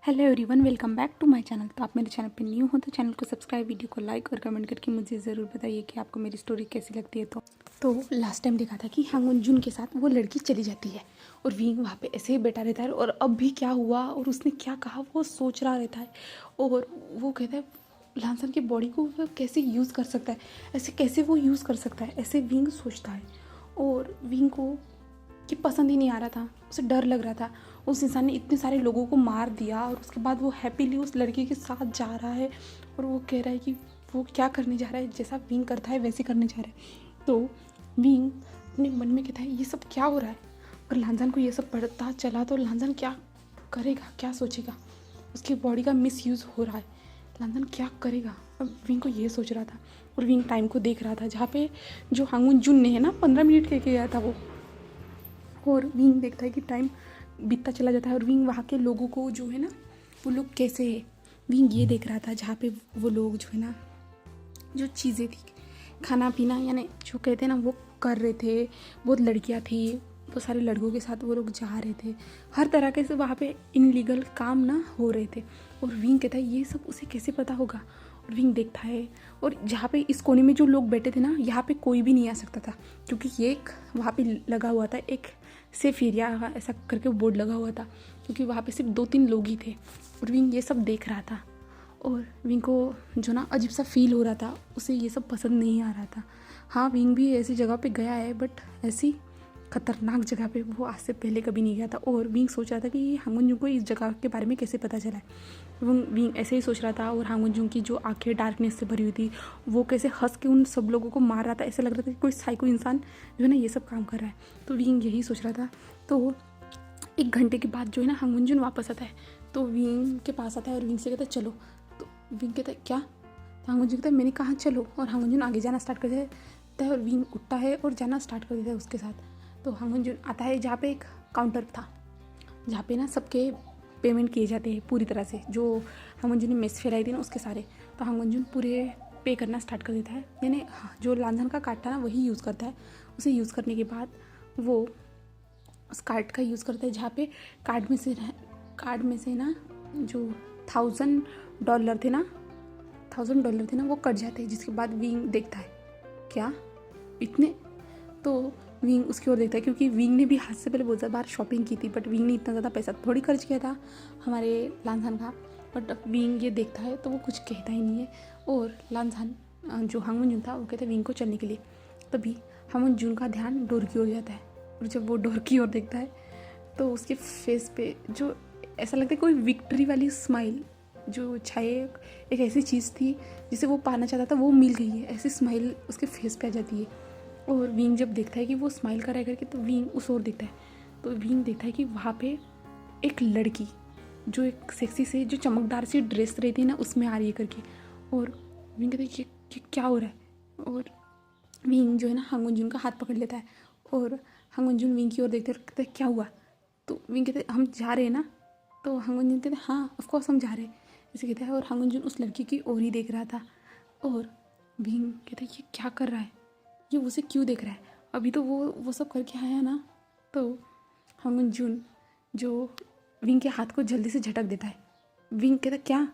Hello everyone, welcome back to my channel. तो आप मेरे चैनल पे न्यू हो तो चैनल को सब्सक्राइब, वीडियो को लाइक और कमेंट करके मुझे ज़रूर बताइए कि आपको मेरी स्टोरी कैसी लगती है। तो लास्ट टाइम देखा था कि हांगुन जुन के साथ वो लड़की चली जाती है और विंग वहाँ पे ऐसे ही बैठा रहता है और अब भी क्या हुआ और उसने क्या कहा वो सोच रहा रहता है। और वो कहता है लांसन की बॉडी को वो कैसे यूज़ कर सकता है, ऐसे कैसे वो यूज़ कर सकता है, ऐसे विंग सोचता है। और विंग को कि पसंद ही नहीं आ रहा था, उसे डर लग रहा था। उस इंसान ने इतने सारे लोगों को मार दिया और उसके बाद वो हैप्पीली उस लड़की के साथ जा रहा है और वो कह रहा है कि वो क्या करने जा रहा है, जैसा विंग करता है वैसे करने जा रहा है। तो विंग अपने मन में कहता है ये सब क्या हो रहा है। और लांजान को ये सब पता चला तो लांजान क्या करेगा, क्या सोचेगा। उसकी बॉडी का मिस यूज़ हो रहा है, लांजान क्या करेगा। अब विंग को ये सोच रहा था और विंग टाइम को देख रहा था जहाँ पे जो हांगुन जुन ने है ना 15 मिनट कह के गया था वो। और विंग देखता है कि टाइम बीतता चला जाता है और विंग वहाँ के लोगों को जो है ना वो लोग कैसे है विंग ये देख रहा था। जहाँ पे वो लोग जो है ना जो चीज़ें थी खाना पीना यानी जो कहते हैं ना वो कर रहे थे, बहुत लड़कियाँ थी, वो सारे लड़कों के साथ वो लोग जा रहे थे, हर तरह के से वहाँ पे इनलीगल काम ना हो रहे थे। और विंग कहता है ये सब उसे कैसे पता होगा। और विंग देखता है और जहाँ पे इस कोने में जो लोग बैठे थे ना यहाँ पे कोई भी नहीं आ सकता था क्योंकि ये एक वहाँ पे लगा हुआ था एक सेफ एरिया ऐसा करके बोर्ड लगा हुआ था, क्योंकि वहाँ पे सिर्फ 2-3 लोग ही थे। और विंग ये सब देख रहा था और विंग को जो ना अजीब सा फील हो रहा था, उसे ये सब पसंद नहीं आ रहा था। हाँ विंग भी ऐसी जगह पे गया है बट ऐसी खतरनाक जगह पे वो आज से पहले कभी नहीं गया था। और विंग सोच रहा था कि हांगुन जुंग को इस जगह के बारे में कैसे पता चला है। विंग ऐसे ही सोच रहा था और हांगुन जुंग की जो आंखें डार्कनेस से भरी हुई थी वो कैसे हंस के उन सब लोगों को मार रहा था, ऐसा लग रहा था कि कोई साइको इंसान जो है ना ये सब काम कर रहा है। तो विंग यही सोच रहा था। तो 1 घंटे के बाद जो है ना हांगुन जुन वापस आता है तो विंग के पास आता है और विंग से कहता है चलो। तो विंग कहता है क्या। तो हांगुन जुन कहता है मैंने कहा चलो। और हांगुन जुन आगे जाना स्टार्ट कर देता है और विंग उठता है और जाना स्टार्ट कर देता है उसके साथ। तो हांगुन जुन आता है जहाँ पे एक काउंटर था जहाँ पे ना सबके पेमेंट किए जाते हैं पूरी तरह से, जो हांगुन जुन ने मेस फेराई थी ना उसके सारे। तो हांगुन जुन पूरे पे करना स्टार्ट कर देता है, यानी जो लांझन का कार्ड था ना वही यूज़ करता है। उसे यूज़ करने के बाद वो उस कार्ड का यूज़ करता है जहाँ पे कार्ड में से ना जो $1000 थे ना $1000 थे ना वो कट जाते हैं। जिसके बाद विंग देखता है क्या इतने। तो विंग उसकी ओर देखता है क्योंकि विंग ने भी हाथ से पहले बहुत ज़्यादा बार शॉपिंग की थी बट विंग ने इतना ज़्यादा पैसा थोड़ी खर्च किया था हमारे लांझान का। बट विंग ये देखता है तो वो कुछ कहता ही नहीं है। और लांझान जो हांगुन जुन था वो कहता है विंग को चलने के लिए। तभी हांगुन जुन का ध्यान डोर की ओर जाता है और जब वो डोर की ओर देखता है तो उसके फेस पे जो ऐसा लगता है कोई विक्ट्री वाली स्माइल जो छाए एक ऐसी चीज़ थी जिसे वो पाना चाहता था वो मिल गई है, ऐसी स्माइल उसके फेस पे आ जाती है। और विंग जब देखता है कि वो स्माइल कर रहा है करके तो विंग उस ओर देखता है। तो विंग देखता है कि वहाँ पे एक लड़की जो एक सेक्सी से जो चमकदार सी ड्रेस रहती है ना उसमें आ रही है करके। और विंग कहता है कि क्या हो रहा है। और विंग जो है ना हांगुन जुन का हाथ पकड़ लेता है और हांगुन जुन विंग की ओर देखते और कहते क्या हुआ। तो विंग कहते हम जा रहे हैं ना। तो हांगुन जुन कहते हाँ ऑफकोर्स हम जा रहे हैं ऐसे कहता है। और हांगुन जुन उस लड़की की ओर ही देख रहा था और विंग कहते ये क्या कर रहा है, ये उसे क्यों देख रहा है, अभी तो वो सब करके आया ना। तो हांगुन जुन जो विंग के हाथ को जल्दी से झटक देता है। विंग कहता है क्या।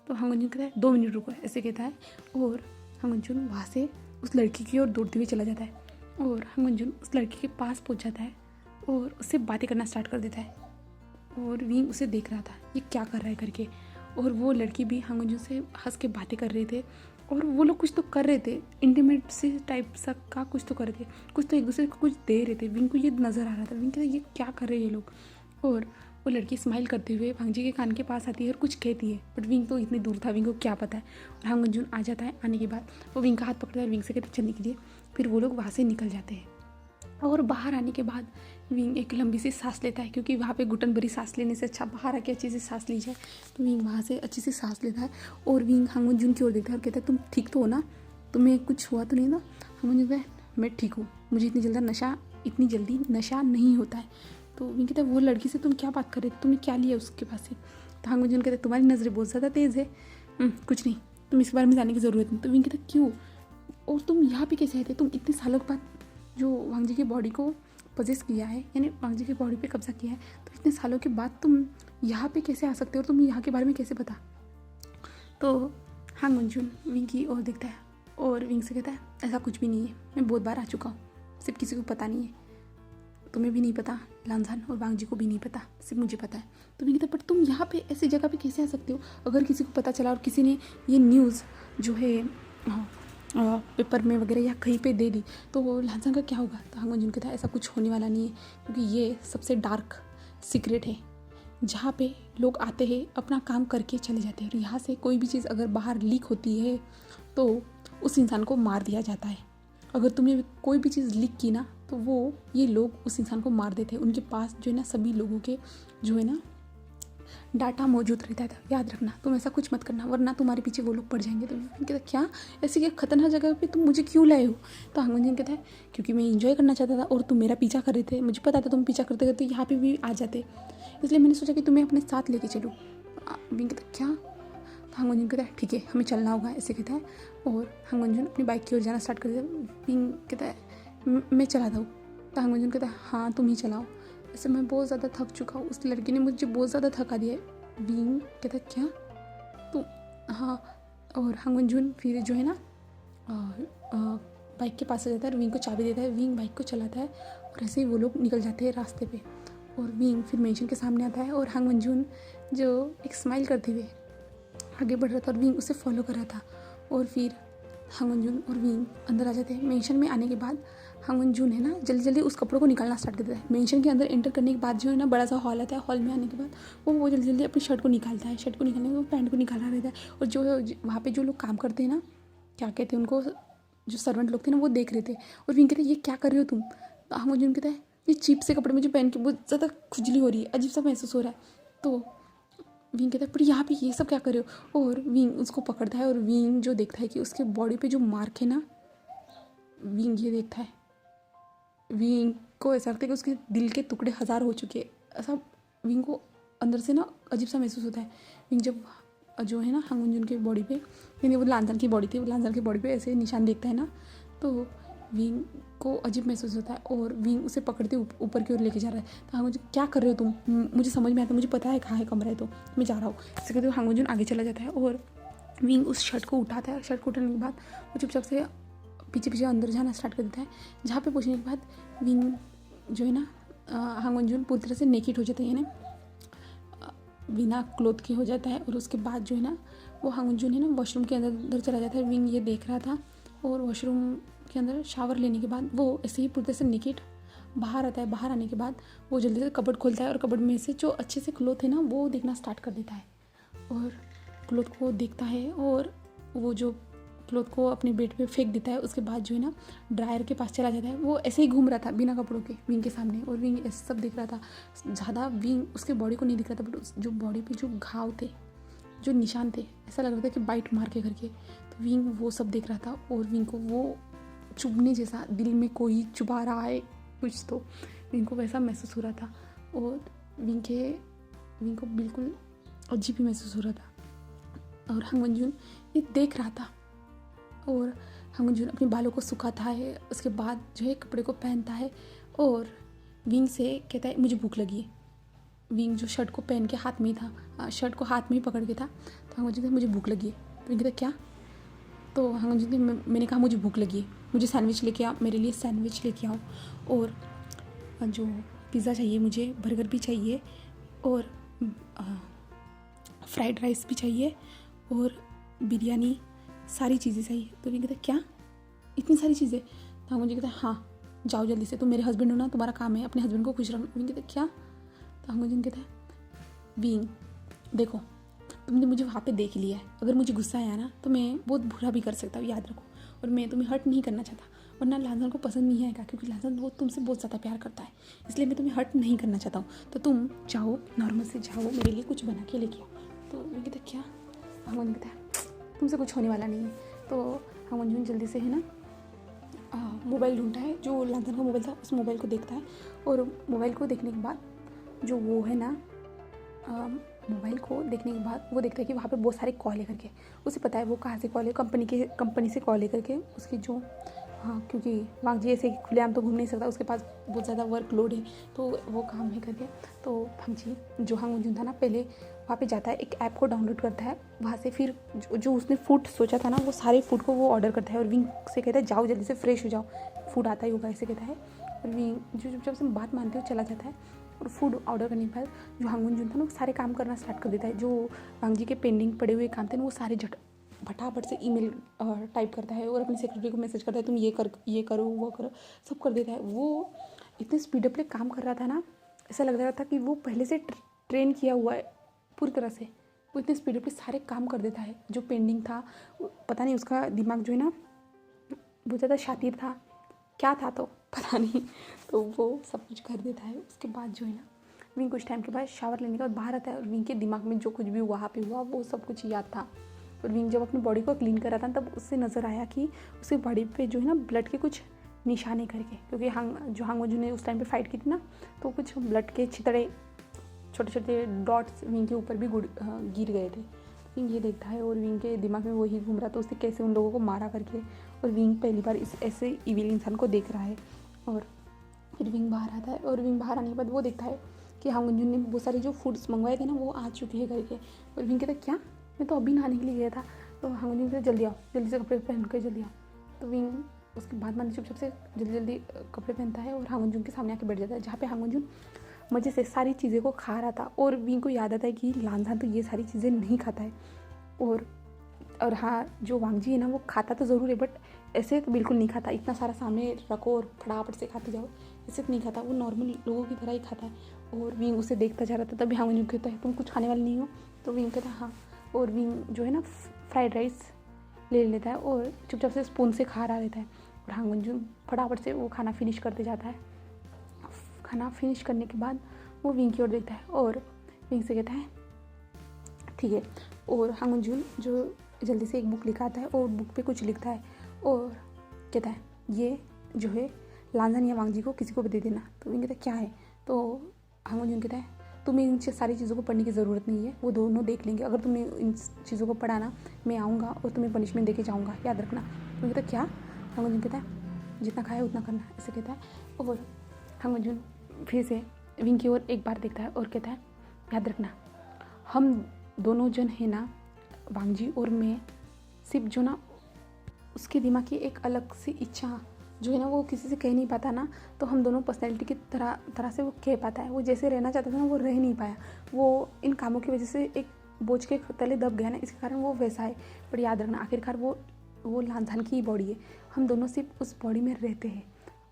तो हांगुन जुन कहता है 2 मिनट रुको ऐसे कहता है। और हांगुन जुन वहाँ से उस लड़की की ओर दौड़ते हुए चला जाता है और हांगुन जुन उस लड़की के पास पहुँच जाता है और उससे बातें करना स्टार्ट कर देता है। और विंग उसे देख रहा था ये क्या कर रहा है करके। और वो लड़की भी हांगुन जुन से हंस के बातें कर रहे थे और वो लोग कुछ तो कर रहे थे, इंटीमेट से टाइप सा का कुछ तो कर रहे थे, कुछ तो एक दूसरे को कुछ दे रहे थे। विंग को ये नज़र आ रहा था। विंग कहता ये क्या कर रहे हैं ये लोग। और वो लड़की स्माइल करते हुए भांजी के कान के पास आती है और कुछ कहती है बट विंग तो इतनी दूर था, विंग को क्या पता है। और हांगुन जुन आ जाता है, आने के बाद वो विंग का हाथ पकड़ता है और विंग से कहते चलने के लिए। फिर वो लोग वहाँ से निकल जाते हैं और बाहर आने के बाद विंग एक लंबी सी सांस लेता है क्योंकि वहाँ पे घुटन भरी सांस लेने से अच्छा बाहर आके अच्छी सी सांस ली जाए। तो विंग वहाँ से अच्छी सी सांस लेता है और विंग हांगुन जुन की ओर देखता है और कहता है तुम ठीक तो हो ना, तुम्हें कुछ हुआ तो नहीं ना। हांगुन जुन कहता है मैं ठीक हूँ, मुझे इतनी जल्दी नशा नहीं होता है। तो विंग कहता है वो लड़की से तुम क्या बात कर रहे थे, तुमने क्या लिया उसके पास से। तो हांगुन जुन कहता है तुम्हारी नज़रें बहुत ज़्यादा तेज़ है, कुछ नहीं, तुम इस बारे में जाने की ज़रूरत नहीं। तो विंग कहता है क्यों और तुम यहाँ पे कैसे आए थे, तुम इतने सालों के बाद जो वांग जी की बॉडी को पोजेस किया है, यानी वांगजी की बॉडी पे कब्जा किया है, तो इतने सालों के बाद तुम यहाँ पे कैसे आ सकते हो और तुम्हें यहाँ के बारे में कैसे पता। तो हांग मंजून विंग की ओर देखता है और विंग से कहता है ऐसा कुछ भी नहीं है, मैं बहुत बार आ चुका हूँ, सिर्फ किसी को पता नहीं है, तुम्हें भी नहीं पता, लांजान और वांगजी को भी नहीं पता, सिर्फ मुझे पता है। तो विंग कहता है बट तुम यहाँ पे ऐसी जगह पे कैसे आ सकते हो, अगर किसी को पता चला और किसी ने ये न्यूज़ जो है पेपर में वगैरह या कहीं पे दे दी तो लांजान का क्या होगा। तो हांग मंजून कहता है ऐसा कुछ होने वाला नहीं है, क्योंकि ये सबसे डार्क सीक्रेट है जहाँ पे लोग आते हैं अपना काम करके चले जाते हैं, और यहाँ से कोई भी चीज़ अगर बाहर लीक होती है तो उस इंसान को मार दिया जाता है। अगर तुमने कोई भी चीज़ लीक की ना तो वो ये लोग उस इंसान को मार देते हैं, उनके पास जो है ना सभी लोगों के जो है ना डाटा मौजूद रहता था, याद रखना, तुम ऐसा कुछ मत करना वरना तुम्हारे पीछे वो लोग पड़ जाएंगे। तो कहता क्या ऐसी क्या खतरनाक जगह पे तुम मुझे क्यों लाए हो। तो हांग मंजून कहता है क्योंकि मैं इंजॉय करना चाहता था और तुम मेरा पीछा कर रहे थे, मुझे पता था तुम पीछा करते करते यहाँ पे भी आ जाते, इसलिए मैंने सोचा कि तुम्हें अपने साथ लेके चलूँ। विंग कहता क्या। तो हांग मंजून कहता है ठीक है हमें चलना होगा, ऐसे कहता है, और हांग मंजून अपनी बाइक की ओर जाना स्टार्ट कर देता है। विंग कहता है मैं चलाता हूँ। तो हांग मंजून कहता है हाँ तुम ही चलाओ, ऐसे मैं बहुत ज़्यादा थक चुका हूँ, उस लड़की ने मुझे बहुत ज़्यादा थका दिया है। विंग कहता क्या तो हाँ, और हांग मंजून फिर जो है ना बाइक के पास आ जाता है और विंग को चाबी देता है, विंग बाइक को चलाता है और ऐसे ही वो लोग निकल जाते हैं रास्ते पे। और विंग फिर मेंशन के सामने आता है और हांग मंजून जो एक स्माइल करते हुए आगे बढ़ रहा था और विंग उसे फॉलो कर रहा था, और फिर हांग मंजून और विंग अंदर आ जाते हैं। मेंशन में आने के बाद हांग मंजून है ना जल्दी जल्दी उस कपड़ों को निकालना स्टार्ट कर देता है। मेंशन के अंदर एंटर करने के बाद जो है ना बड़ा सा हॉल आता है, हॉल में आने के बाद वो जल्दी जल्दी अपनी शर्ट को निकालता है, शर्ट को निकालने के बाद पैंट को निकाला रहता है, और जो वहाँ पे जो लोग काम करते हैं ना क्या कहते हैं उनको, जो सर्वेंट लोग थे ना वो देख रहे थे, और विंग कहते ये क्या कर रहे हो तुम। तो हांग मंजून कहता है ये चीप से कपड़े मुझे पहन के बहुत ज़्यादा खुजली हो रही है, अजीब सा महसूस हो रहा है। तो विंग कहता है पर यहाँ पे ये सब क्या कर रहे हो, और विंग उसको पकड़ता है, और विंग जो देखता है कि उसके बॉडी पे जो मार्क है ना, विंग ये देखता है, विंग को ऐसा लगता है कि उसके दिल के टुकड़े 1000 हो चुके हैं, ऐसा विंग को अंदर से ना अजीब सा महसूस होता है। विंग जब जो है ना हांग मंजून के बॉडी पे, यानी वो लांजान की बॉडी थी, वो लांजान की बॉडी पे ऐसे निशान देखता है ना, तो विंग को अजीब महसूस होता है और विंग उसे पकड़ते ऊपर की ओर लेके जा रहा है। तो हांग मंजून क्या कर रहे हो तुम, मुझे समझ में आता, मुझे पता है कहाँ है कमरा है, तो मैं जा रहा हूँ, इससे कहते हुए हांग मंजून आगे चला जाता है और विंग उस शर्ट को उठाता है। शर्ट को उठाने के बाद वो चुपचाप से पीछे पीछे अंदर जाना स्टार्ट कर देता है, जहाँ पे पहुँचने के बाद विंग जो है ना हांग मंजून पूरी तरह से नेकेड हो जाता है, यानी बिना क्लोथ के हो जाता है, और उसके बाद जो है ना वो हांग मंजून है ना वॉशरूम के अंदर चला जाता है। विंग ये देख रहा था, और वॉशरूम के अंदर शावर लेने के बाद वो ऐसे ही पूरी तरह से नेकेड बाहर आता है। बाहर आने के बाद वो जल्दी से कबर्ड खोलता है और कबर्ड में से जो अच्छे से क्लोथ है ना वो देखना स्टार्ट कर देता है, और क्लोथ को देखता है और वो जो क्लोथ को अपने बेड पे फेंक देता है। उसके बाद जो है ना ड्रायर के पास चला जाता है, वो ऐसे ही घूम रहा था बिना कपड़ों के विंग के सामने, और विंग ऐसे सब देख रहा था, ज़्यादा विंग उसके बॉडी को नहीं दिख रहा था, बट जो बॉडी पे जो घाव थे, जो निशान थे, ऐसा लग रहा था कि बाइट मार के करके, तो विंग वो सब देख रहा था, और विंग को वो चुभने जैसा, दिल में कोई चुभा रहा है कुछ, तो विंग को वैसा महसूस हो रहा था, और विंग को बिल्कुल अजीब ही महसूस हो रहा था। और हांग मंजून ये देख रहा था, और हांग मंजून अपने बालों को सुखाता है, उसके बाद जो है कपड़े को पहनता है, और विंग से कहता है मुझे भूख लगी है। विंग जो शर्ट को पहन के हाथ में ही था, शर्ट को हाथ में ही पकड़ के था, तो हांग मंजून कहता मुझे भूख लगी है। विंग कहता क्या। तो हांग मंजून मैंने कहा मुझे भूख लगी है, मुझे सैंडविच लेके आओ, मेरे लिए सैंडविच लेके आओ, और जो पिज़्ज़ा चाहिए मुझे, बर्गर भी चाहिए, और फ्राइड राइस भी चाहिए, और बिरयानी, सारी चीज़ें चाहिए। तो विंग कहता क्या इतनी सारी चीज़ें। तो हांग मंजून कहता हाँ जाओ जल्दी से, तुम मेरे हस्बैंड हो ना, तुम्हारा काम है अपने हस्बैंड को खुश रखना। विंग कहता क्या। तो हांग मंजून कहता है विंग देखो तुमने मुझे वहाँ पे देख लिया है, अगर मुझे गुस्सा आया ना तो मैं बहुत बुरा भी कर सकता हूँ, याद रखो, और मैं तुम्हें हर्ट नहीं करना चाहता, वरना लांजान को पसंद नहीं आएगा, क्योंकि लांजान वो तुमसे बहुत ज़्यादा प्यार करता है, इसलिए मैं तुम्हें हर्ट नहीं करना चाहता हूँ। तो तुम जाओ नॉर्मल से जाओ, मेरे लिए कुछ बना के लेके आओ। तो विंग कहता क्या। हांग मंजून कहता है तुमसे कुछ होने वाला नहीं है। तो हांग मंजून जल्दी से है ना मोबाइल ढूंढता है, जो लांजान का मोबाइल था उस मोबाइल को देखता है, और मोबाइल को देखने के बाद जो वो है ना मोबाइल को देखने के बाद वो देखता है कि वहाँ पे बहुत सारे कॉल है करके, उसे पता है वो कहाँ से कॉल है, कंपनी से कॉल है करके, उसकी जो हाँ, क्योंकि वांगजी ऐसे खुलेआम तो घूम नहीं सकता, उसके पास बहुत ज़्यादा वर्कलोड है, तो वो काम है करके। तो वांगजी जो हांगुंजुन था ना, पहले वहाँ पे जाता है, एक ऐप को डाउनलोड करता है, वहाँ से फिर जो उसने फूड सोचा था ना, वो सारे फूड को वो ऑर्डर करता है और विंग से कहता है जाओ जल्दी से फ्रेश हो जाओ, फूड आता ही होगा, ऐसे कहता है। और विंग जो चुपचाप से बात मानते हुए चला जाता है और फूड ऑर्डर करने के बाद जो हांगुंजुन था ना, वो सारे काम करना स्टार्ट कर देता है। जो वांगजी के पेंडिंग पड़े हुए काम थे ना, वो सारे फटाफट से ईमेल टाइप करता है और अपनी सेक्रेटरी को मैसेज करता है, तुम ये करो वो करो, सब कर देता है। वो इतने स्पीडअपली काम कर रहा था ना, ऐसा लग रहा था कि वो पहले से ट्रेन किया हुआ है पूरी तरह से। वो इतने स्पीडअपली सारे काम कर देता है जो पेंडिंग था। पता नहीं उसका दिमाग जो है ना बहुत ज़्यादा शातिर था, क्या था तो पता नहीं, तो वो सब कुछ कर देता है। उसके बाद जो है ना, विंग कुछ टाइम के बाद शावर लेने के बाद बाहर आता है और विंग के दिमाग में जो कुछ भी वहाँ पे हुआ वो सब कुछ याद था। और विंग जब अपनी बॉडी को क्लीन कर रहा था तब उससे नज़र आया कि उसकी बॉडी पे जो है ना ब्लड के कुछ निशाने करके, क्योंकि हांगुंजुन ने उस टाइम पे फाइट की थी ना, तो कुछ ब्लड के छितड़े छोटे छोटे डॉट्स विंग के ऊपर भी गिर गए थे। विंग ये देखता है और विंग के दिमाग में वही घूम रहा था, उसने कैसे उन लोगों को मारा करके। और विंग पहली बार इस ऐसे इविल इंसान को देख रहा है। और फिर विंग बाहर आता है और विंग बाहर आने के बाद वो देखता है कि हांगुंजुन ने बहुत सारे जो फूड्स मंगवाए थे ना वो आ चुके हैं करके। और विंग कहता है क्या, मैं तो अभी नहाने के लिए गया था। तो हांगुंजुन कहता जल्दी आओ, जल्दी से कपड़े पहन कर जल्दी आओ। तो विंग उसके बाद मान चुपचाप से जल्दी जल्दी कपड़े पहनता है और हांगुंजुन के सामने आके बैठ जाता है, जहाँ पे हांगुंजुन मज़े से सारी चीज़ें को खा रहा था। और विंग को याद आता है कि लानजान तो ये सारी चीज़ें नहीं खाता है। और हाँ, जो वांगजी है ना वो खाता तो ज़रूर है, बट ऐसे तो बिल्कुल नहीं खाता। इतना सारा सामने रखो और फटाफट से खाते जाओ, ऐसे तो नहीं खाता, वो नॉर्मल लोगों की तरह ही खाता है। और विंग उसे देखता जा रहा था, तभी हांगुंजुन कहता है तुम कुछ खाने वाले नहीं हो। तो विंग कहता है हाँ। और विंग जो है ना फ्राइड राइस ले लेता है और चुपचाप से स्पून से खा रहा रहता है। और हांगुंजुन फटाफट से वो खाना फिनिश करते जाता है। खाना फिनिश करने के बाद वो विंग की ओर देखता है और विंग से कहता है ठीक है। और हांगुंजुन जो जल्दी से एक बुक लिखाता है और बुक पे कुछ लिखता है और कहता है ये जो है लानजान या वांगजी को किसी को भी दे देना। तो विंग कहता है क्या है। तो हांगुंजुन कहता है तुम्हें इन सारी चीज़ों को पढ़ने की ज़रूरत नहीं है, वो दोनों देख लेंगे। अगर तुमने इन चीज़ों को पढ़ा ना, मैं आऊँगा और तुम्हें पनिशमेंट दे के जाऊँगा, याद रखना। तो कहता है क्या। हांगुंजुन कहता है जितना खाया उतना करना, ऐसे कहता है। और हांगुंजुन फिर से विंग की ओर एक बार देखता है और कहता है याद रखना, हम दोनों जन है ना, वांगजी और मैं, सिर्फ जो ना उसके दिमाग की एक अलग सी इच्छा जो है ना वो किसी से कह नहीं पाता ना, तो हम दोनों पर्सनैलिटी की तरह से वो कह पाता है। वो जैसे रहना चाहता था ना वो रह नहीं पाया, वो इन कामों की वजह से एक बोझ के तले दब गया ना, इसके कारण वो वैसा है। पर याद रखना आखिरकार वो लानजान की ही बॉडी है, हम दोनों सिर्फ उस बॉडी में रहते हैं,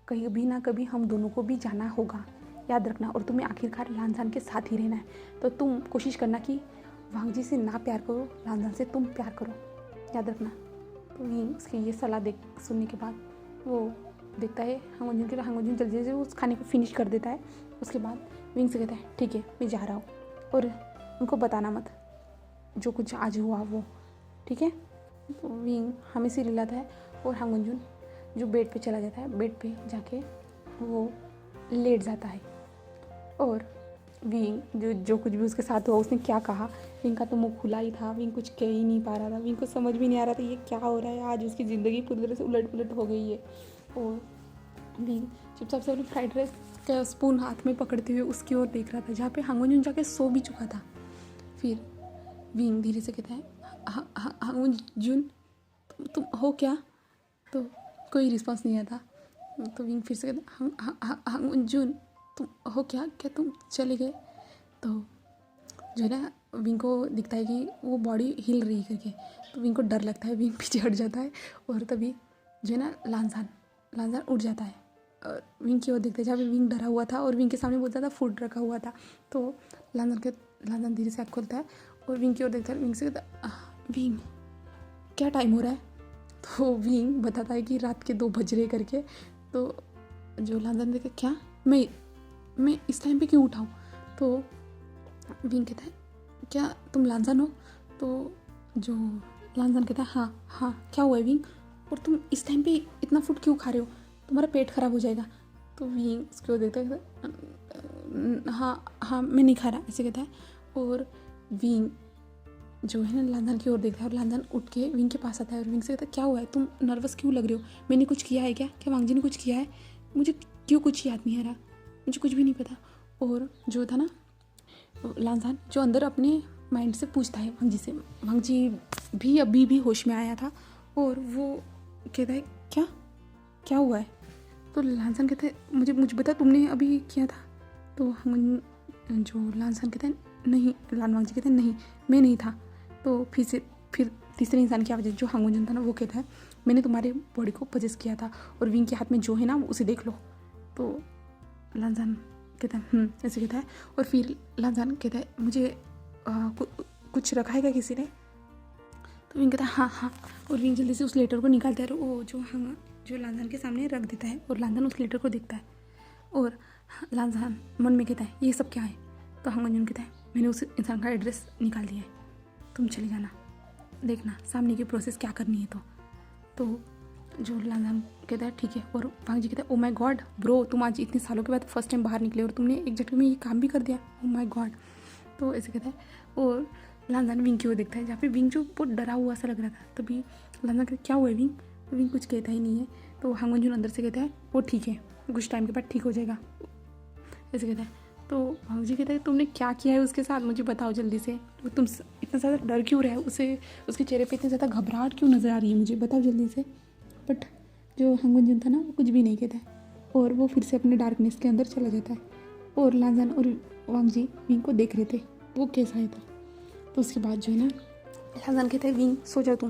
कभी ना कभी हम दोनों को भी जाना होगा, याद रखना। और तुम्हें आखिरकार लानजान के साथ ही रहना है, तो तुम कोशिश करना कि वांगजी से ना प्यार करो, लानजान से तुम प्यार करो, याद रखना। तो उसकी ये सलाह सुनने के बाद वो देखता है हांगुंजुन जल्दी से उस खाने को फिनिश कर देता है। उसके बाद विंग से कहता है ठीक है मैं जा रहा हूँ और उनको बताना मत जो कुछ आज हुआ वो, ठीक है। तो विंग हमें से रिलाता है और हांगुंजुन जो बेड पे चला जाता है, बेड पे जाके वो लेट जाता है। और विंग जो कुछ भी उसके साथ हुआ, उसने क्या कहा, विंग का तो मुंह खुला ही था, विंग कुछ कह ही नहीं पा रहा था, विंग को समझ भी नहीं आ रहा था ये क्या हो रहा है। आज उसकी ज़िंदगी पूरी तरह से उलट पुलट हो गई है। और विंग चुपचाप से अपनी फ्राइड राइस का स्पून हाथ में पकड़ते हुए उसकी ओर देख रहा था, जहाँ पे हांगुंजुन जाके सो भी चुका था। फिर विंग धीरे से कहता है हांगुंजुन तुम हो क्या। तो कोई रिस्पॉन्स नहीं आता। तो विंग फिर से कहता हांगुंजुन तुम हो क्या तुम चले गए। तो जो है ना विंग को दिखता है कि वो बॉडी हिल रही करके, तो विंग को डर लगता है, विंग पीछे हट जाता है। और तभी जो है ना लानजान उठ जाता है और विंग की ओर देखता है, जहाँ पे विंग डरा हुआ था और विंग के सामने बहुत ज़्यादा फूड रखा हुआ था। तो लानजान धीरे से आँख खोलता है और विंग की ओर देखता है। विंग से कहता विंग क्या टाइम हो रहा है। तो विंग बताता है कि रात के 2 बज रहे करके। तो जो लानजान देखे क्या मैं इस टाइम पे क्यों उठाऊँ। तो विंग कहता है क्या तुम लानजान हो। तो जो लानजान कहता है हाँ क्या हुआ है विंग, और तुम इस टाइम पे इतना फूड क्यों खा रहे हो, तुम्हारा पेट खराब हो जाएगा। तो विंग उसके ओर देखता है हाँ मैं नहीं खा रहा, ऐसे कहता है। और विंग जो है ना लांजान की ओर देखता है और लांजान उठ के विंग के पास आता है और विंग से कहता है क्या हुआ है, तुम नर्वस क्यों लग रहे हो, मैंने कुछ किया है क्या, क्या वांगजी ने कुछ किया है, मुझे क्यों कुछ याद नहीं आ रहा, मुझे कुछ भी नहीं पता। और जो था ना लांजान जो अंदर अपने माइंड से पूछता है वांगजी से, वांगजी भी अभी भी होश में आया था और वो कहता है क्या क्या हुआ है। तो लांजान कहते हैं मुझे बता तुमने अभी किया था। तो हम जो लांजान कहते हैं नहीं, लान वांगजी कहते हैं नहीं मैं नहीं था। तो फिर तीसरे इंसान की आवाज़ जो हांगुंजन था ना वो कहता है मैंने तुम्हारे बॉडी को पजेस किया था और विंग के हाथ में जो है ना वो उसे देख लो। तो लांजान कहता है ऐसे कहता है और फिर लांजान कहता है मुझे कुछ रखा है क्या किसी ने। तो विंग कहता है हाँ। और विंग जल्दी से उस लेटर को निकालता है और वो जो लांजान के सामने रख देता है और लांजान उस लेटर को देखता है और लांजान मन में कहता है ये सब क्या है। तो हांगुंजन कहता है मैंने उस इंसान का एड्रेस निकाल दिया है, तुम चले जाना, देखना सामने की प्रोसेस क्या करनी है। तो जो लांजान कहता है ठीक है। और वांगजी कहता है ओ माय गॉड ब्रो, तुम आज इतने सालों के बाद फर्स्ट टाइम बाहर निकले और तुमने एक झटके में ये काम भी कर दिया, ओ माय गॉड। तो ऐसे कहता है और लांजान विंग की ओर देखता है जहाँ पे विंग जो बहुत डरा हुआ सा लग रहा था। तभी लांजान कहता है क्या हुआ है विंग। विंग कुछ कहता ही नहीं है। तो हांगुंजन अंदर से कहता है वो ठीक है, कुछ टाइम के बाद ठीक हो जाएगा, ऐसे कहता है। तो वांगजी कहता है तुमने क्या किया है उसके साथ, मुझे बताओ जल्दी से, तो तुम इतना ज़्यादा डर क्यों रहे हो, उसे उसके चेहरे पे इतनी ज़्यादा घबराहट क्यों नज़र आ रही है, मुझे बताओ जल्दी से। बट जो हांगुंजन था ना वो कुछ भी नहीं कहता है और वो फिर से अपने डार्कनेस के अंदर चला जाता है। और लांजान और वांगजी विंग को देख रहे थे वो कैसा है था। तो उसके बाद जो है ना लांजान कहता है विंग सो जाओ तुम।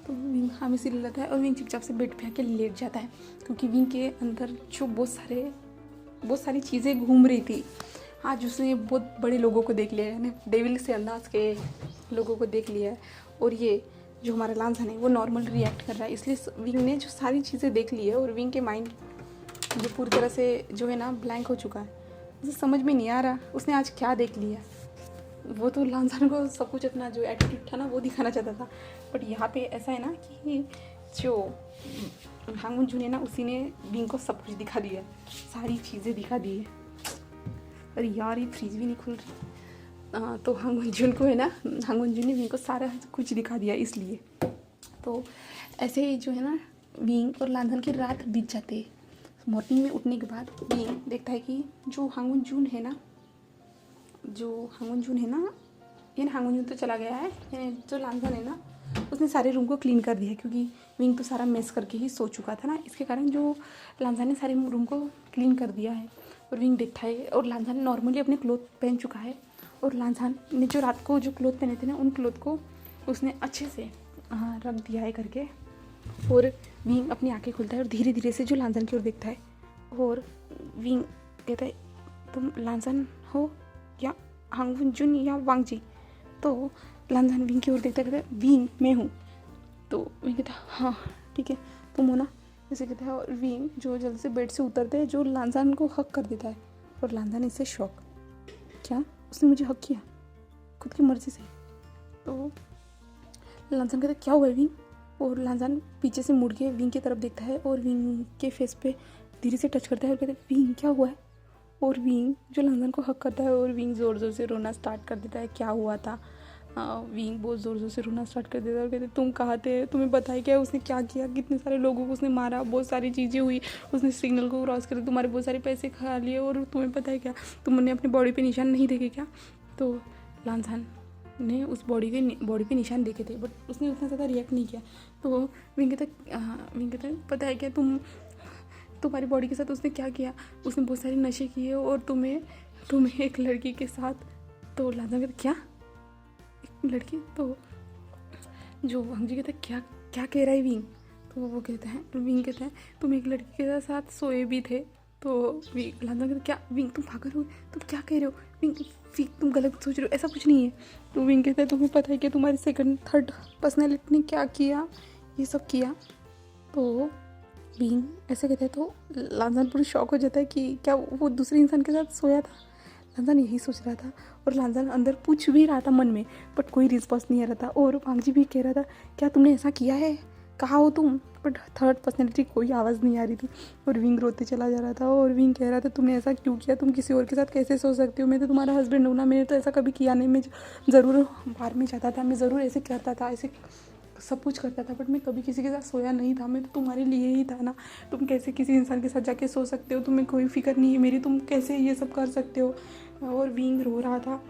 तो विंग हमें सिर लेता है और विंग चुपचाप से बेड पे आके लेट जाता है क्योंकि विंग के अंदर जो बहुत सारी चीज़ें घूम रही थी। आज उसने बहुत बड़े लोगों को देख लिया है, यानी डेविल से अंदाज के लोगों को देख लिया है और ये जो हमारा लांजान है वो नॉर्मल रिएक्ट कर रहा है। इसलिए विंग ने जो सारी चीज़ें देख ली है और विंग के माइंड जो पूरी तरह से जो है ना ब्लैंक हो चुका है, उसे समझ में नहीं आ रहा उसने आज क्या देख लिया। वो तो लांजान को सब कुछ अपना जो एटीट्यूड था ना वो दिखाना चाहता था, बट यहाँ पे ऐसा है ना कि जो हांगुंजन है ना उसी ने विंग को सब कुछ दिखा दिया, सारी चीज़ें दिखा दी है। अरे यार ये फ्रिज भी नहीं खुल रही। तो हांगुंजन को है ना हांगुंजन ने विंग को सारा कुछ दिखा दिया इसलिए। तो ऐसे ही जो है ना विंग और लांजान की रात बीत जाती है। मॉर्निंग में उठने के बाद विंग देखता है कि जो हांगुंजन है ना यानी हांगुंजन तो चला गया है, यानी जो लांजान है ना उसने सारे रूम को क्लीन कर दिया क्योंकि विंग तो सारा मेस करके ही सो चुका था ना, इसके कारण जो लांजान ने सारे रूम को क्लीन कर दिया है। और विंग देखता है और लांजान नॉर्मली अपने क्लोथ पहन चुका है और लांजान ने जो रात को जो क्लोथ पहने थे ना उन क्लोथ को उसने अच्छे से रख दिया है करके। और विंग अपनी आंखें खुलता है और धीरे धीरे से जो लांजान की ओर देखता है और विंग कहता है तुम लांजान हो या हांगुंजन या वांगजी। तो लांजान विंग की ओर देखता है, कहता है विंग मैं हूँ। तो विंग कहता है हाँ ठीक है तुम हो ना, ऐसे कहता है। और विंग जो जल्दी से बेड से उतरते हैं जो लांजान को हक कर देता है और लांजान इससे शॉक, क्या उसने मुझे हक किया खुद की मर्जी से। तो लांजान कहता है क्या हुआ है विंग। और लांजान पीछे से मुड़ के विंग की तरफ देखता है और विंग के फेस पे धीरे से टच करता है और कहता है विंग क्या हुआ है। और विंग जो लांजान को हक करता है और विंग ज़ोर ज़ोर से रोना स्टार्ट कर देता है, क्या हुआ था। विंग बहुत ज़ोर ज़ोर से रोना स्टार्ट कर देता है और कहते तुम कहाँ थे, तुम्हें पता है क्या उसने क्या किया, कितने सारे लोगों को उसने मारा, बहुत सारी चीज़ें हुई, उसने सिग्नल को क्रॉस कर तुम्हारे बहुत सारे पैसे खा लिए और तुम्हें पता है क्या तुमने अपनी बॉडी पे निशान नहीं देखे क्या। तो लांजान ने उस बॉडी पे निशान देखे थे बट उसने उतना ज़्यादा रिएक्ट नहीं किया। तो विंग कहता पता है क्या तुम्हारी बॉडी के साथ उसने क्या किया, उसने बहुत सारे नशे किए और तुम्हें एक लड़की के साथ। तो लांजान कहता क्या एक लड़की। तो जो वांगजी कहता है क्या कह रहा है विंग। तो वो विंग कहता है तुम एक लड़की के साथ सोए भी थे। तो लांजान कहता क्या विंग तुम पागल हो, तुम क्या कह रहे हो विंग तुम गलत सोच रहे हो, ऐसा कुछ नहीं है। तो विंग कहता है तुम्हें पता है कि तुम्हारी सेकंड थर्ड पर्सनैलिटी ने क्या किया, ये सब किया। तो विंग ऐसे कहते हैं तो लांजान पूरी शॉक हो जाता है कि क्या वो दूसरे इंसान के साथ सोया था। लांजान यही सोच रहा था और लांजान अंदर पूछ भी रहा था मन में बट कोई रिस्पॉन्स नहीं आ रहा था। और वांगजी भी कह रहा था क्या तुमने ऐसा किया है, कहाँ हो तुम? बट थर्ड पर्सनैलिटी कोई आवाज़ नहीं आ रही थी और विंग रोते चला जा रहा था और विंग कह रहा था तुमने ऐसा क्यों किया, तुम किसी और के साथ कैसे सो सकते हो, मैं तो तुम्हारा हस्बैंड हूँ ना, मैंने तो ऐसा कभी किया नहीं, मैं ज़रूर बाहर में जाता था, मैं ज़रूर ऐसे करता था, ऐसे सब कुछ करता था, बट मैं कभी किसी के साथ सोया नहीं था, मैं तो तुम्हारे लिए ही था ना, तुम कैसे किसी इंसान के साथ जाके सो सकते हो, तुम्हें कोई फिक्र नहीं है मेरी, तुम कैसे ये सब कर सकते हो। और विंग रो रहा था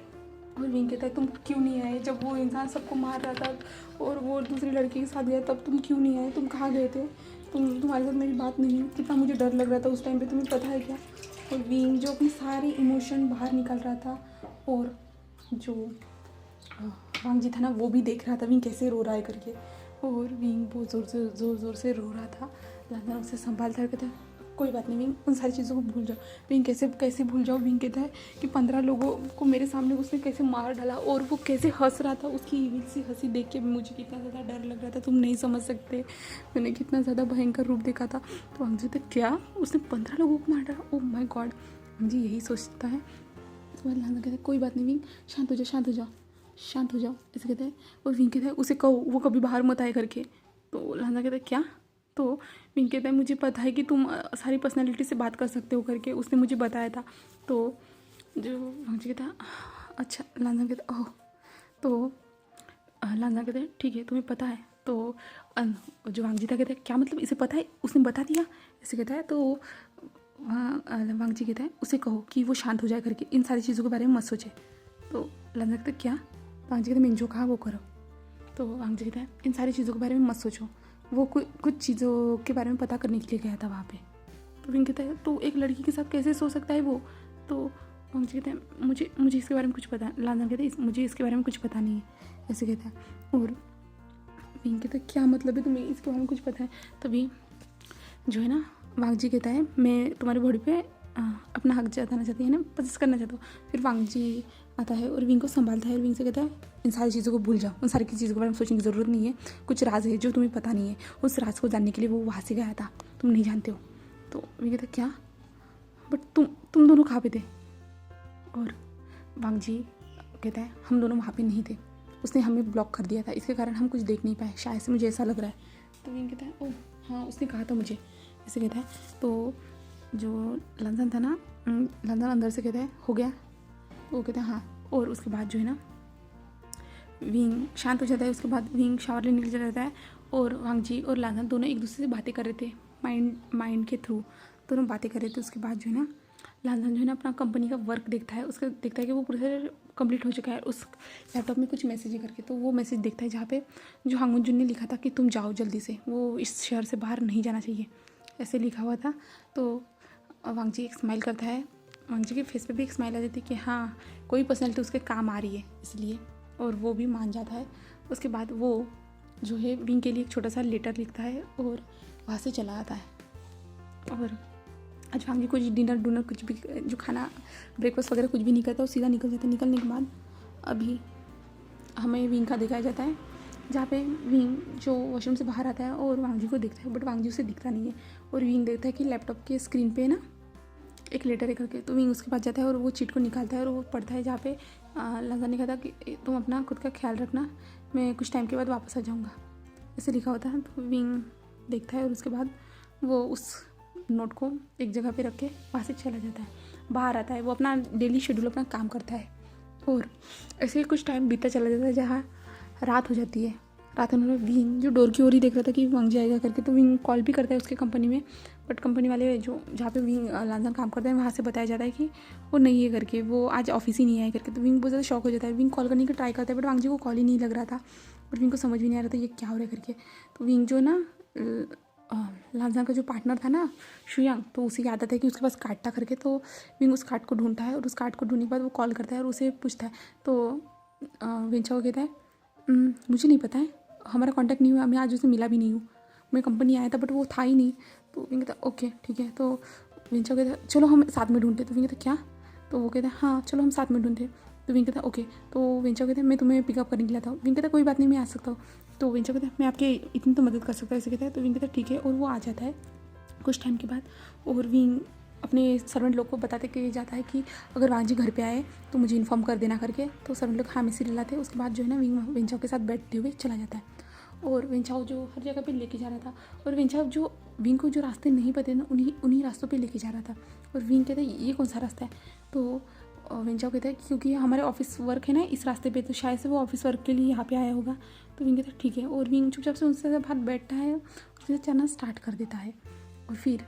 और विंग कहता है तुम क्यों नहीं आए जब वो इंसान सबको मार रहा था और वो दूसरी लड़की के साथ गया, तब तुम क्यों नहीं आए, तुम कहाँ गए थे, तुम्हारे साथ मेरी बात नहीं हुई, कितना मुझे डर लग रहा था उस टाइम पे, तुम्हें पता है क्या। और विंग जो अपनी सारे इमोशन बाहर निकल रहा था और जो वांग जी था ना वो भी देख रहा था विंग कैसे रो रहा है करके, और विंग बहुत ज़ोर ज़ोर से रो रहा था। लांजा उसे संभालता है, कहता है कोई बात नहीं विंग, उन सारी चीज़ों को भूल जाओ। विंग कैसे भूल जाओ। विंग कहता है कि 15 लोगों को मेरे सामने उसने कैसे मार डाला और वो कैसे हंस रहा था, उसकी इविल सी हंसी देख के मुझे कितना ज़्यादा डर लग रहा था, तुम नहीं समझ सकते, मैंने कितना ज़्यादा भयंकर रूप देखा था। तो वांग जी तक क्या उसने 15 लोगों को मार डाला, ओह माय गॉड। वांग जी यही सोचता है। तो लांजा कहता है कोई बात नहीं विंग, शांत हो जाओ ऐसे कहते हैं। और विंग कहता है उसे कहो वो कभी बाहर मत आए करके। तो लांजा कहता है क्या। तो विंग कहता है मुझे पता है कि तुम सारी पर्सनैलिटी से बात कर सकते हो करके, उसने मुझे बताया था। तो जो वांग जी कहता है अच्छा। लांजा कहता है ओह। तो लांजा कहते हैं ठीक है तुम्हें पता है। तो जो वांग जी था कहता है क्या मतलब इसे पता है, उसने बता दिया ऐसे कहता है। तो वांग जी कहता है उसे कहो कि वो शांत हो जाए करके, इन सारी चीज़ों के बारे में मत सोचे। तो लांजा कहता है क्या। वांग जी कहते हैं मैंने जो कहा वो करो। तो वांग जी कहता है इन सारी चीज़ों के बारे में मत सोचो, वो कुछ चीज़ों के बारे में पता करने के लिए गया था वहाँ पे। तो विंग कहता है तो एक लड़की के साथ कैसे सो सकता है वो। तो वांग जी कहते हैं मुझे इसके बारे में कुछ पता। लांजा कहते हैं मुझे इसके बारे में कुछ पता नहीं है ऐसे कहता है। और विंग कहता है क्या मतलब है तुम्हें इसके बारे में कुछ पता है। तभी जो है ना वांग जी कहता है मैं तुम्हारी बॉडी पे अपना हक जताना चाहती है ना, पसंद करना चाहता हूँ। फिर वांग जी आता है और विंग को संभालता है और विंग से कहता है इन सारी चीज़ों को भूल जाओ, उन सारी चीज़ों के बारे में सोचने की ज़रूरत नहीं है, कुछ राज है जो तुम्हें पता नहीं है, उस राज को जानने के लिए वो वहाँ से गया था, तुम नहीं जानते हो। तो विंग कहता है क्या बट तुम दोनों कहाँ पे थे। और वांग जी कहता है हम दोनों वहाँ पे नहीं थे, उसने हमें ब्लॉक कर दिया था, इसके कारण हम कुछ देख नहीं पाए, शायद से मुझे ऐसा लग रहा है। तो विंग कहता है ओह हाँ उसने कहा था मुझे ऐसे कहता है। तो जो लंदन था ना, लंदन अंदर से कहता है हो गया। वो कहता है हाँ। और उसके बाद जो है ना विंग शांत हो जाता है। उसके बाद विंग शावर लेने निकल जाता है और वांग जी और लंदन दोनों एक दूसरे से बातें कर रहे थे माइंड के थ्रू, दोनों बातें कर रहे थे। उसके बाद जो है ना लंदन जो है ना अपना कंपनी का वर्क देखता है, उसका देखता है कि वो पूरा कंप्लीट हो चुका है उस लैपटॉप में कुछ मैसेज है करके। तो वो मैसेज देखता है जहाँ पे जो हांगुन जुन ने लिखा था कि तुम जाओ जल्दी से, वो इस शहर से बाहर नहीं जाना चाहिए, ऐसे लिखा हुआ था। तो वांग जी एक स्माइल करता है, वांग जी के फेस पे भी एक स्माइल आ जाती है कि हाँ कोई पर्सनैलिटी उसके काम आ रही है इसलिए, और वो भी मान जाता है। उसके बाद वो जो है विंग के लिए एक छोटा सा लेटर लिखता है और वहाँ से चला आता है। और आज वांग जी कुछ डिनर कुछ भी जो खाना ब्रेकफास्ट वगैरह कुछ भी नहीं करता, वो सीधा निकल जाता है। निकलने के बाद अभी हमें विंग का दिखाया जाता है जहाँ पे विंग जो वॉशरूम से बाहर आता है और वांग जी को देखता है, बट वांग जी उसे दिखता नहीं है। और विंग देखता है कि लैपटॉप के स्क्रीन पे ना एक लेटर है करके। तो विंग उसके पास जाता है और वो चीट को निकालता है और वो पढ़ता है जहाँ पे लंदन ने कहा था कि तुम अपना खुद का ख्याल रखना, मैं कुछ टाइम के बाद वापस आ जाऊँगा, ऐसे लिखा होता है। तो विंग देखता है और उसके बाद वो उस नोट को एक जगह पे रख के वहाँ से चला जाता है, बाहर आता है। वो अपना डेली शेड्यूल अपना काम करता है और ऐसे ही कुछ टाइम बीतता चला जाता है जहाँ रात हो जाती है। रात होने में विंग जो डोर की ओर ही देख रहा था कि वांग जी आएगा करके, तो विंग कॉल भी करता है उसके कंपनी में, बट कंपनी वाले जो जहाँ पे विंग लंदन काम करता है वहाँ से बताया जाता है कि वो नहीं है करके, वो आज ऑफिस ही नहीं आए करके। तो विंग बहुत ज़्यादा शॉक हो जाता है। विंग कॉल करने का ट्राई करता है बट वांग जी को कॉल ही नहीं लग रहा था, बट विंग को समझ भी नहीं आ रहा था ये क्या हो रहा है करके। तो विंग जो ना लंदन का जो पार्टनर था ना शुयांग, तो उसे याद आता है कि उसके पास कार्ड था करके। तो विंग उस कार्ड को ढूंढता है और उस कार्ड को ढूंढने के बाद वो कॉल करता है और उसे पूछता है। तो वेंचाओ कहता है मुझे नहीं पता है, हमारा कांटेक्ट नहीं हुआ, मैं आज उसे मिला भी नहीं हूँ, मैं कंपनी आया था बट वो था ही नहीं। तो विंग कहता ओके ठीक है। तो वेंचाओ कहता है चलो हम साथ में ढूंढते। तो विंग कहता क्या। तो वो कहता है हाँ चलो हम साथ में ढूंढते। तो विंग कहता ओके। तो वेंचाओ कहता है मैं तुम्हें पिकअप करने के लिए आता हूँ। विंग कहता कोई बात नहीं मैं आ सकता हूँ। तो वेंचाओ कहता है मैं आपके इतनी तो मदद कर सकता हूँ ऐसे कहता है। तो विंग कहता ठीक है और वो आ जाता है कुछ टाइम के बाद। और विंग अपने सर्वेंट लोग को बताते कि जाता है कि अगर वांग जी घर पे आए तो मुझे इन्फॉर्म कर देना करके। तो सर्वेंट लोग हाँ में से लाते हैं। उसके बाद जो है ना विंग वेंचाओ के साथ बैठते हुए चला जाता है और वेंचाओ जो हर जगह पे लेके जा रहा था, और वेंचाओ जो विंग को जो रास्ते नहीं पते ना उन्हीं रास्तों पे लेके जा रहा था। और विंग कहता है ये कौन सा रास्ता है, तो वेंचाओ कहता है क्योंकि हमारे ऑफिस वर्क है ना इस रास्ते पे, तो शायद से वो ऑफिस वर्क के लिए यहाँ पे आया होगा। तो विंग कहता है ठीक है, और विंग चुपचाप से उनसे बाहर बैठता है, उससे चलना स्टार्ट कर देता है। और फिर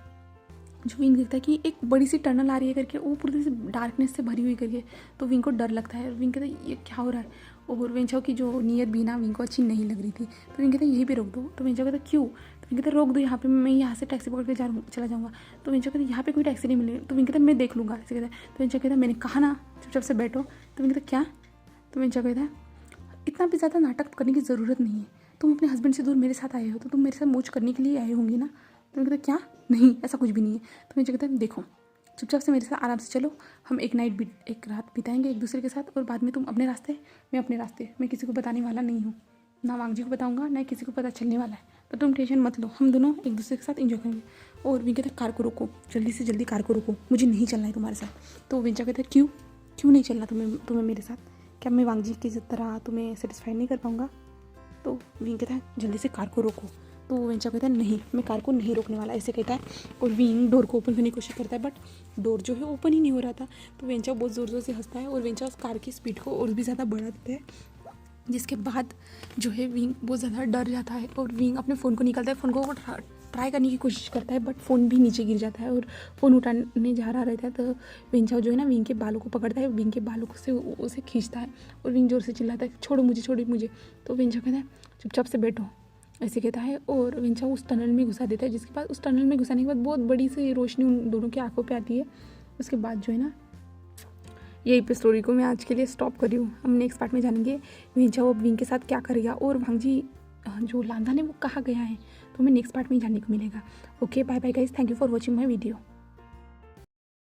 जो विंग देखता है कि एक बड़ी सी टनल आ रही है करके, वो पूरी से डार्कनेस से भरी हुई करके, तो विंग को डर लगता है। विंग कहता है ये क्या हो रहा है, और वेंचाओ की जो नीयत भी ना विंग को अच्छी नहीं लग रही थी। तो विंग कहता है यहीं पे रोक दो। तो वेंचाओ कहता है क्यों, तो विंग कहता है रोक दो यहाँ पे, मैं यहाँ से टैक्सी पकड़ के चला जाऊँगा। तो वेंचाओ कहता है यहाँ पे कोई टैक्सी नहीं मिलेगी। तो विंग कहता है मैं देख लूँगा, ऐसे कहता है। तो वेंचाओ कहता है मैंने कहा ना चुपचाप से बैठो। तो विंग कहता है क्या, तो वेंचाओ कहता है इतना भी ज़्यादा नाटक करने की ज़रूरत नहीं है, तुम अपने हस्बैंड से दूर मेरे साथ आए हो तो तुम मेरे साथ मौज करने के लिए आए होंगे ना। तो मैं कहता क्या, नहीं ऐसा कुछ भी नहीं है। तो मैं कहता है देखो चुपचाप से मेरे साथ आराम से चलो, हम एक रात बिताएंगे एक दूसरे के साथ, और बाद में तुम अपने रास्ते मैं अपने रास्ते, मैं किसी को बताने वाला नहीं हूँ, ना वांग जी को बताऊँगा ना किसी को पता चलने वाला है, तो तुम टेंशन मत लो, हम दोनों एक दूसरे के साथ एंजॉय करेंगे। और विंग कहता है कार को रोको, जल्दी से जल्दी कार को रोको, मुझे नहीं चलना है तुम्हारे साथ। तो वेंचा कहता है क्यों नहीं चलना तुम्हें मेरे साथ, क्या मैं वांग जी की तरह तुम्हें सेटिस्फाई नहीं कर पाऊँगा। तो विंग कहता है जल्दी से कार को रोको। तो वेंचा कहता है नहीं मैं कार को नहीं रोकने वाला, ऐसे कहता है। और विंग डोर को ओपन करने की कोशिश करता है, बट डोर जो है ओपन ही नहीं हो रहा था। तो वेंचा बहुत ज़ोर ज़ोर से हंसता है, और वेंचा उस कार की स्पीड को और भी ज़्यादा बढ़ा देता है, जिसके बाद जो है विंग बहुत ज़्यादा डर जाता है। और विंग अपने फ़ोन को निकालता है, फ़ोन को ट्राई करने की कोशिश करता है, बट फ़ोन भी नीचे गिर जाता है, और फ़ोन उठाने जा रहा रहता है। तो वेंचा जो है ना विंग के बालों को पकड़ता है, विंग के बालों से उसे खींचता है, और विंग जोर से चिल्लाता है छोड़ो मुझे। तो वेंचा कहता है चुपचाप से बैठो, ऐसे कहता है। और वेंचा उस टनल में घुसा देता है, जिसके बाद उस टनल में घुसाने के बाद बहुत बड़ी सी रोशनी उन दोनों की आंखों पे आती है। उसके बाद जो है ना यही पे स्टोरी को मैं आज के लिए स्टॉप कर रही हूँ। हम नेक्स्ट पार्ट में जानेंगे वेंचा अब विंग के साथ क्या करेगा, और वांग जी जो लांदान है वो कहाँ गया है, तो हमें नेक्स्ट पार्ट में ही जानने को मिलेगा। Okay bye bye guys, thank you for watching my video.